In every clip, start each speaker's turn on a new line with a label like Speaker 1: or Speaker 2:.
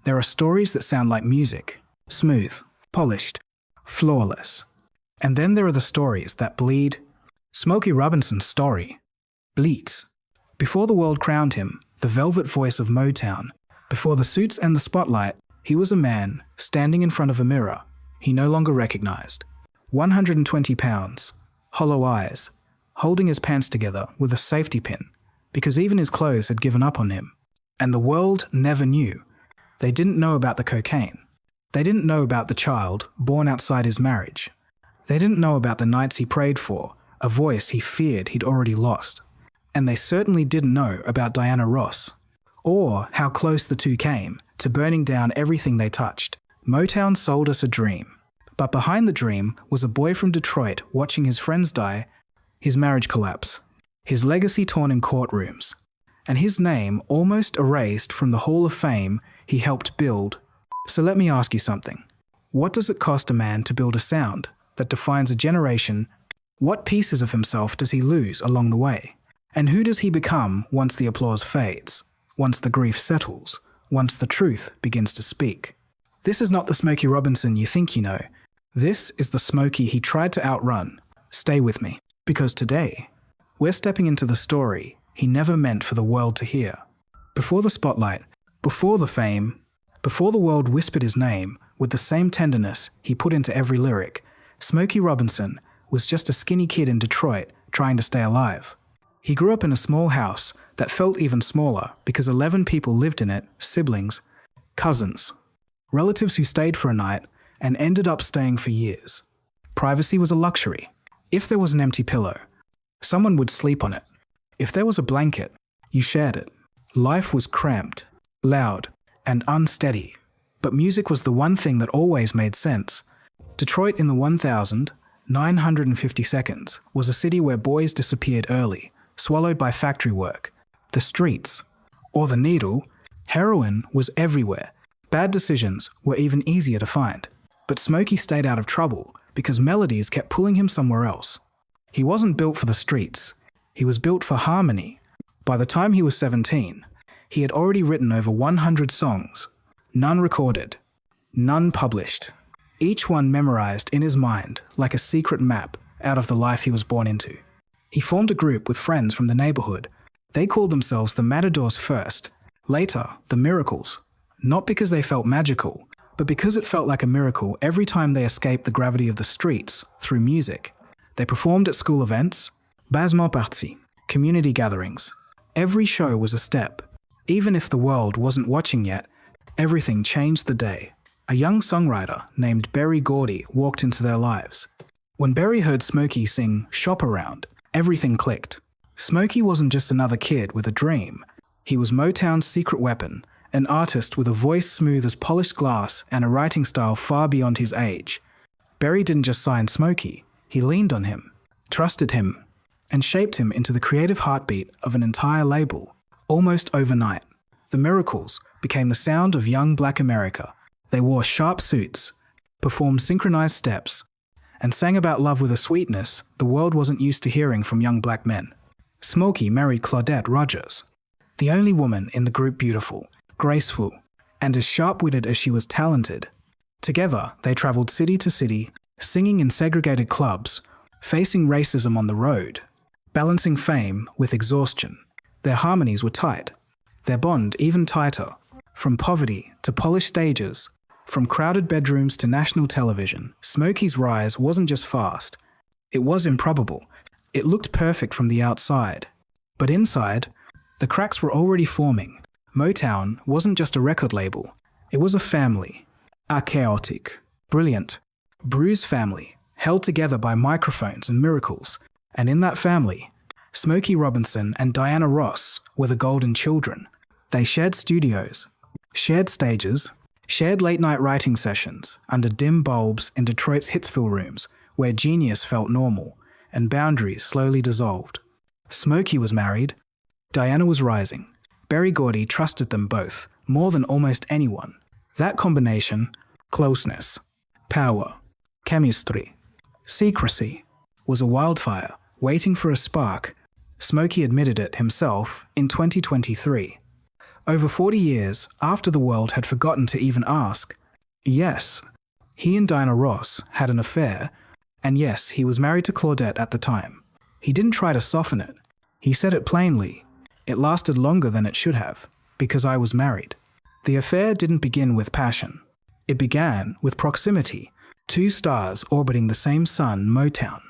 Speaker 1: There are stories that sound like music, smooth, polished, flawless. And then there are the stories that bleed. Smokey Robinson's story bleeds. Before the world crowned him, the velvet voice of Motown, before the suits and the spotlight, he was a man standing in front of a mirror he no longer recognized. 120 pounds, hollow eyes, holding his pants together with a safety pin, because even his clothes had given up on him. And the world never knew. They didn't know about the cocaine. They didn't know about the child born outside his marriage. They didn't know about the nights he prayed for, a voice he feared he'd already lost. And they certainly didn't know about Diana Ross, or how close the two came to burning down everything they touched. Motown sold us a dream. But behind the dream was a boy from Detroit watching his friends die, his marriage collapse, his legacy torn in courtrooms, and his name almost erased from the Hall of Fame he helped build. So let me ask you something. What does it cost a man to build a sound that defines a generation? What pieces of himself does he lose along the way? And who does he become once the applause fades, once the grief settles, once the truth begins to speak? This is not the Smokey Robinson you think you know. This is the Smokey he tried to outrun. Stay with me, because today, we're stepping into the story he never meant for the world to hear. Before the spotlight, before the fame, before the world whispered his name with the same tenderness he put into every lyric, Smokey Robinson was just a skinny kid in Detroit trying to stay alive. He grew up in a small house that felt even smaller because 11 people lived in it, siblings, cousins, relatives who stayed for a night and ended up staying for years. Privacy was a luxury. If there was an empty pillow, someone would sleep on it. If there was a blanket, you shared it. Life was cramped, loud, and unsteady, but music was the one thing that always made sense. Detroit in the 1,950 seconds was a city where boys disappeared early, swallowed by factory work. The streets, or the needle, heroin was everywhere. Bad decisions were even easier to find. But Smokey stayed out of trouble because melodies kept pulling him somewhere else. He wasn't built for the streets. He was built for harmony. By the time he was 17, he had already written over 100 songs, none recorded, none published, each one memorized in his mind like a secret map out of the life he was born into. He formed a group with friends from the neighborhood. They called themselves the Matadors first, later the Miracles, not because they felt magical, but because it felt like a miracle every time they escaped the gravity of the streets through music. They performed at school events, basement parties, community gatherings. Every show was a step. Even if the world wasn't watching yet, everything changed the day. A young songwriter named Berry Gordy walked into their lives. When Berry heard Smokey sing Shop Around, everything clicked. Smokey wasn't just another kid with a dream. He was Motown's secret weapon, an artist with a voice smooth as polished glass and a writing style far beyond his age. Berry didn't just sign Smokey, he leaned on him, trusted him, and shaped him into the creative heartbeat of an entire label. Almost overnight, the Miracles became the sound of young black America. They wore sharp suits, performed synchronized steps, and sang about love with a sweetness the world wasn't used to hearing from young black men. Smokey married Claudette Rogers, the only woman in the group beautiful, graceful, and as sharp-witted as she was talented. Together, they traveled city to city, singing in segregated clubs, facing racism on the road, balancing fame with exhaustion. Their harmonies were tight, their bond even tighter. From poverty to polished stages, from crowded bedrooms to national television, Smokey's rise wasn't just fast, it was improbable. It looked perfect from the outside, but inside, the cracks were already forming. Motown wasn't just a record label, it was a family. A chaotic, brilliant, bruised family, held together by microphones and miracles. And in that family, Smokey Robinson and Diana Ross were the golden children. They shared studios, shared stages, shared late-night writing sessions under dim bulbs in Detroit's Hitsville rooms, where genius felt normal and boundaries slowly dissolved. Smokey was married, Diana was rising. Berry Gordy trusted them both, more than almost anyone. That combination, closeness, power, chemistry, secrecy, was a wildfire waiting for a spark. Smokey admitted it himself in 2023. Over 40 years after the world had forgotten to even ask. Yes, he and Diana Ross had an affair, and yes, he was married to Claudette at the time. He didn't try to soften it. He said it plainly. It lasted longer than it should have, because I was married. The affair didn't begin with passion. It began with proximity. 2 stars orbiting the same sun, Motown.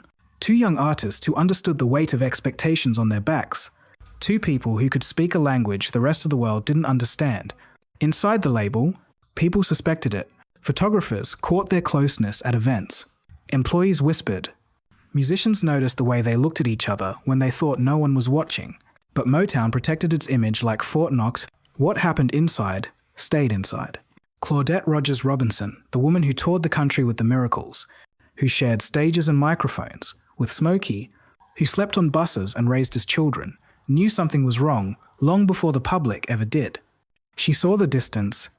Speaker 1: 2 young artists who understood the weight of expectations on their backs. 2 people who could speak a language the rest of the world didn't understand. Inside the label, people suspected it. Photographers caught their closeness at events. Employees whispered. Musicians noticed the way they looked at each other when they thought no one was watching. But Motown protected its image like Fort Knox. What happened inside stayed inside. Claudette Rogers Robinson, the woman who toured the country with the Miracles, who shared stages and microphones with Smokey, who slept on buses and raised his children, knew something was wrong long before the public ever did. She saw the distance,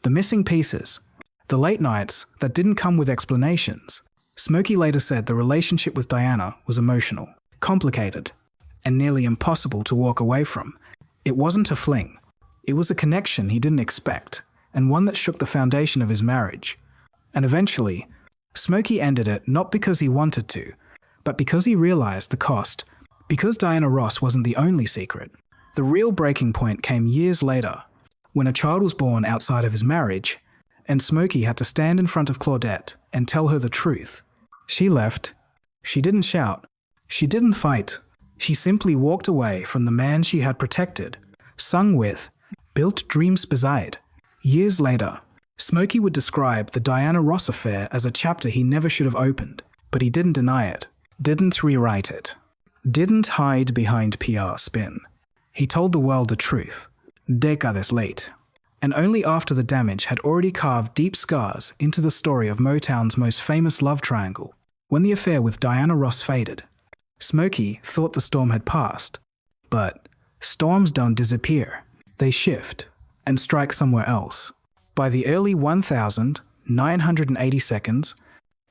Speaker 1: the missing pieces, the late nights that didn't come with explanations. Smokey later said the relationship with Diana was emotional, complicated, and nearly impossible to walk away from. It wasn't a fling. It was a connection he didn't expect, and one that shook the foundation of his marriage. And eventually, Smokey ended it not because he wanted to, but because he realized the cost. Because Diana Ross wasn't the only secret. The real breaking point came years later, when a child was born outside of his marriage, and Smokey had to stand in front of Claudette and tell her the truth. She left. She didn't shout. She didn't fight. She simply walked away from the man she had protected, sung with, built dreams beside. Years later, Smokey would describe the Diana Ross affair as a chapter he never should have opened, but he didn't deny it, didn't rewrite it, didn't hide behind PR spin. He told the world the truth, decades late, and only after the damage had already carved deep scars into the story of Motown's most famous love triangle. When the affair with Diana Ross faded, Smokey thought the storm had passed, but storms don't disappear. They shift and strike somewhere else. By the early 1982,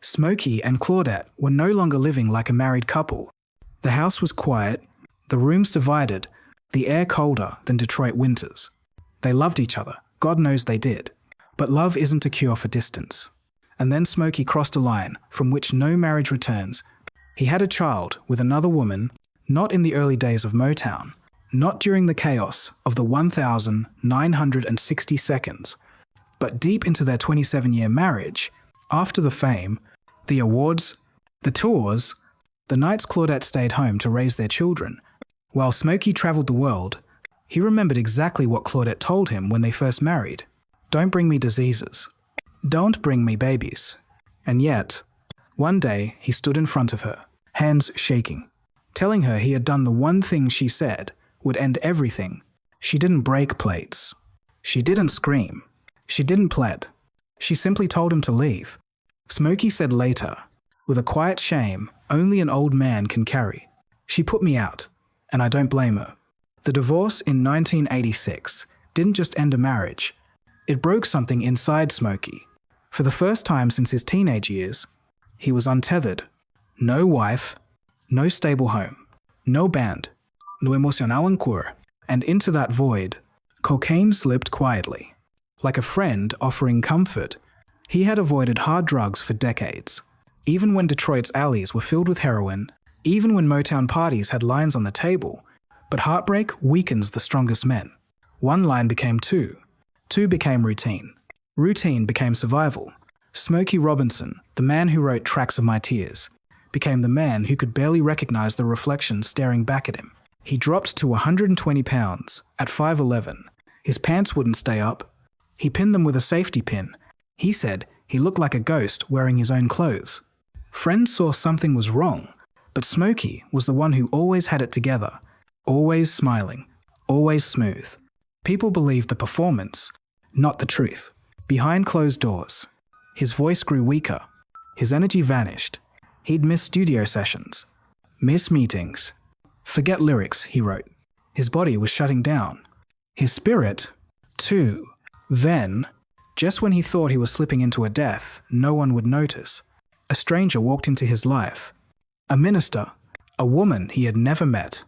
Speaker 1: Smokey and Claudette were no longer living like a married couple. The house was quiet, the rooms divided, the air colder than Detroit winters. They loved each other, God knows they did. But love isn't a cure for distance. And then Smokey crossed a line from which no marriage returns. He had a child with another woman, not in the early days of Motown, not during the chaos of the 1960 seconds, but deep into their 27-year marriage, after the fame, the awards, the tours, the nights Claudette stayed home to raise their children. While Smokey traveled the world, he remembered exactly what Claudette told him when they first married. Don't bring me diseases. Don't bring me babies. And yet, one day he stood in front of her, hands shaking, telling her he had done the one thing she said would end everything. She didn't break plates. She didn't scream. She didn't plead. She simply told him to leave. Smokey said later, with a quiet shame only an old man can carry, "She put me out, and I don't blame her." The divorce in 1986 didn't just end a marriage. It broke something inside Smokey. For the first time since his teenage years, he was untethered. No wife, no stable home, no band, no emocional encore. And into that void, cocaine slipped quietly. Like a friend offering comfort, he had avoided hard drugs for decades. Even when Detroit's alleys were filled with heroin, even when Motown parties had lines on the table. But heartbreak weakens the strongest men. One line became two. Two became routine. Routine became survival. Smokey Robinson, the man who wrote Tracks of My Tears, became the man who could barely recognize the reflection staring back at him. He dropped to 120 pounds at 5'11". His pants wouldn't stay up. He pinned them with a safety pin. He said he looked like a ghost wearing his own clothes. Friends saw something was wrong, but Smokey was the one who always had it together, always smiling, always smooth. People believed the performance, not the truth. Behind closed doors, his voice grew weaker. His energy vanished. He'd miss studio sessions, miss meetings. Forget lyrics, he wrote. His body was shutting down. His spirit, too. Then, just when he thought he was slipping into a death no one would notice, a stranger walked into his life. A minister, a woman he had never met.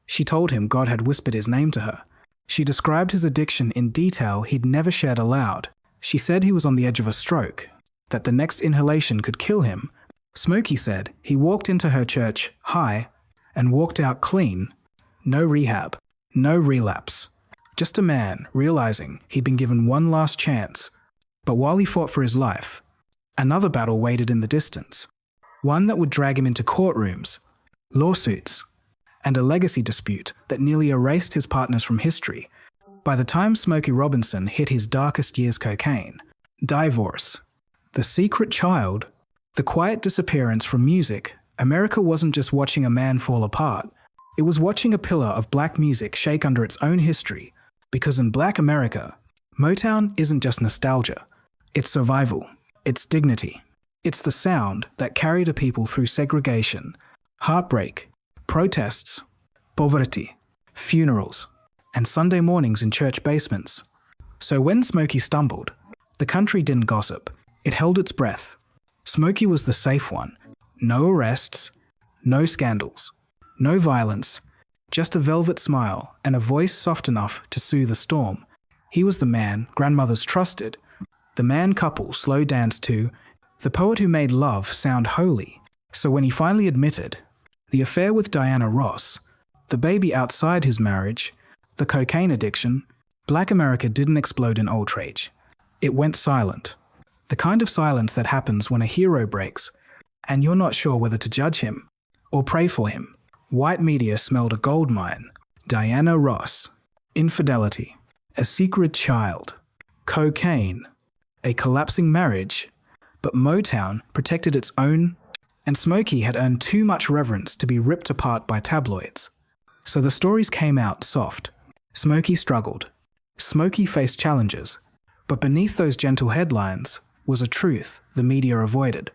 Speaker 1: She told him God had whispered his name to her. She described his addiction in detail he'd never shared aloud. She said he was on the edge of a stroke, that the next inhalation could kill him. Smokey said he walked into her church high and walked out clean. No rehab, no relapse. Just a man realizing he'd been given one last chance. But while he fought for his life, another battle waited in the distance. One that would drag him into courtrooms, lawsuits, and a legacy dispute that nearly erased his partners from history. By the time Smokey Robinson hit his darkest years, cocaine, divorce, the secret child, the quiet disappearance from music, America wasn't just watching a man fall apart. It was watching a pillar of black music shake under its own history, because in Black America, Motown isn't just nostalgia. It's survival. It's dignity. It's the sound that carried a people through segregation, heartbreak, protests, poverty, funerals, and Sunday mornings in church basements. So when Smokey stumbled, the country didn't gossip. It held its breath. Smokey was the safe one. No arrests, no scandals, no violence, just a velvet smile and a voice soft enough to soothe a storm. He was the man grandmothers trusted, the man couples slow danced to, the poet who made love sound holy. So when he finally admitted the affair with Diana Ross, the baby outside his marriage, the cocaine addiction, Black America didn't explode in outrage. It went silent. The kind of silence that happens when a hero breaks and you're not sure whether to judge him or pray for him. White media smelled a gold mine. Diana Ross, infidelity, a secret child, cocaine, a collapsing marriage. But Motown protected its own, and Smokey had earned too much reverence to be ripped apart by tabloids. So the stories came out soft. Smokey struggled. Smokey faced challenges. But beneath those gentle headlines was a truth the media avoided.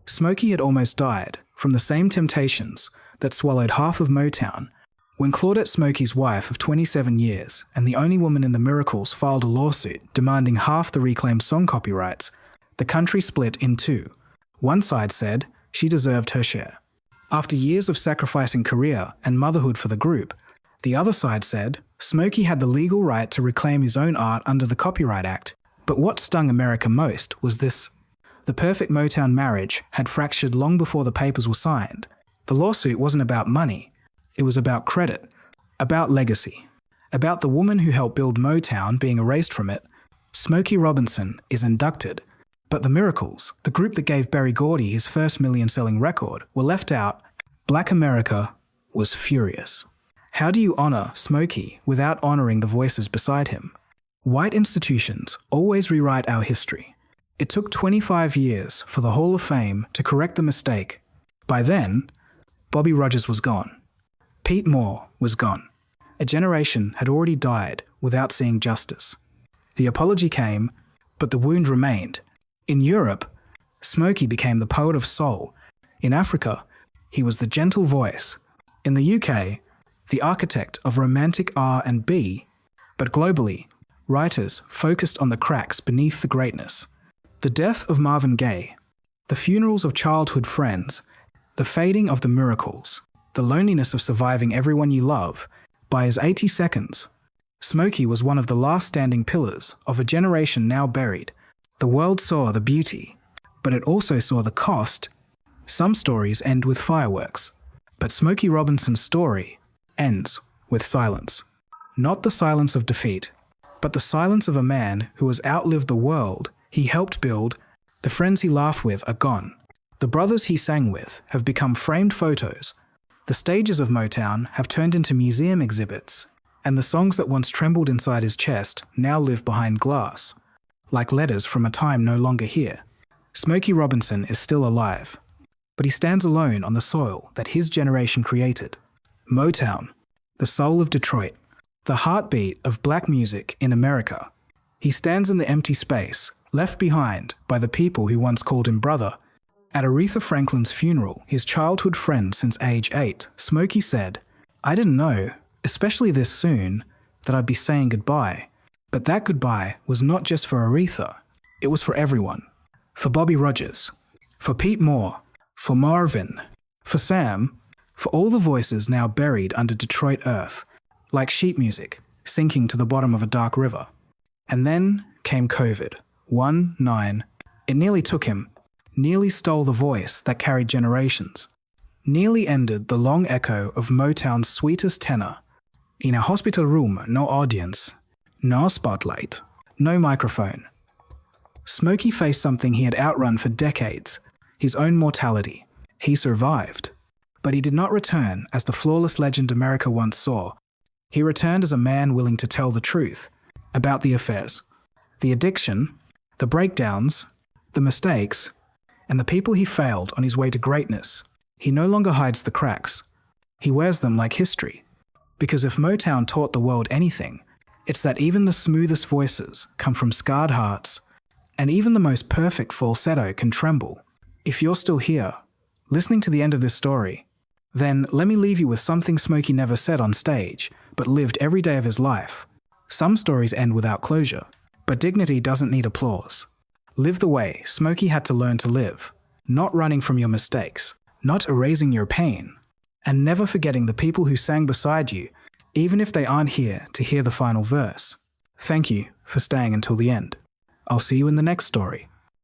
Speaker 1: Smokey had almost died from the same temptations that swallowed half of Motown. When Claudette Smokey's wife of 27 years and the only woman in the Miracles filed a lawsuit demanding half the reclaimed song copyrights, the country split in two. One side said she deserved her share. After years of sacrificing career and motherhood for the group, the other side said Smokey had the legal right to reclaim his own art under the Copyright Act. But what stung America most was this. The perfect Motown marriage had fractured long before the papers were signed. The lawsuit wasn't about money. It was about credit, about legacy, about the woman who helped build Motown being erased from it. Smokey Robinson is inducted, but the Miracles, the group that gave Berry Gordy his first million-selling record, were left out. Black America was furious. How do you honor Smokey without honoring the voices beside him? White institutions always rewrite our history. It took 25 years for the Hall of Fame to correct the mistake. By then, Bobby Rogers was gone. Pete Moore was gone. A generation had already died without seeing justice. The apology came, but the wound remained. In Europe, Smokey became the poet of soul. In Africa, he was the gentle voice. In the UK, the architect of romantic R&B. But globally, writers focused on the cracks beneath the greatness. The death of Marvin Gaye, the funerals of childhood friends, the fading of the Miracles, the loneliness of surviving everyone you love. By his 80 seconds, Smokey was one of the last standing pillars of a generation now buried. The world saw the beauty, but it also saw the cost. Some stories end with fireworks, but Smokey Robinson's story ends with silence. Not the silence of defeat, but the silence of a man who has outlived the world he helped build. The friends he laughed with are gone. The brothers he sang with have become framed photos. The stages of Motown have turned into museum exhibits, and the songs that once trembled inside his chest now live behind glass, like letters from a time no longer here. Smokey Robinson is still alive, but he stands alone on the soil that his generation created. Motown, the soul of Detroit, the heartbeat of black music in America. He stands in the empty space, left behind by the people who once called him brother. At Aretha Franklin's funeral, his childhood friend since age 8, Smokey said, "I didn't know, especially this soon, that I'd be saying goodbye. But that goodbye was not just for Aretha, it was for everyone. For Bobby Rogers, for Pete Moore, for Marvin, for Sam, for all the voices now buried under Detroit earth. Like sheet music, sinking to the bottom of a dark river. And then came COVID. 1-9. It nearly took him, nearly stole the voice that carried generations, nearly ended the long echo of Motown's sweetest tenor. In a hospital room, no audience, no spotlight, no microphone. Smokey faced something he had outrun for decades, his own mortality. He survived. But he did not return as the flawless legend America once saw. He returned as a man willing to tell the truth about the affairs, the addiction, the breakdowns, the mistakes, and the people he failed on his way to greatness. He no longer hides the cracks. He wears them like history. Because if Motown taught the world anything, it's that even the smoothest voices come from scarred hearts, and even the most perfect falsetto can tremble. If you're still here, listening to the end of this story, then let me leave you with something Smokey never said on stage, but lived every day of his life. Some stories end without closure, but dignity doesn't need applause. Live the way Smokey had to learn to live, not running from your mistakes, not erasing your pain, and never forgetting the people who sang beside you, even if they aren't here to hear the final verse. Thank you for staying until the end. I'll see you in the next story.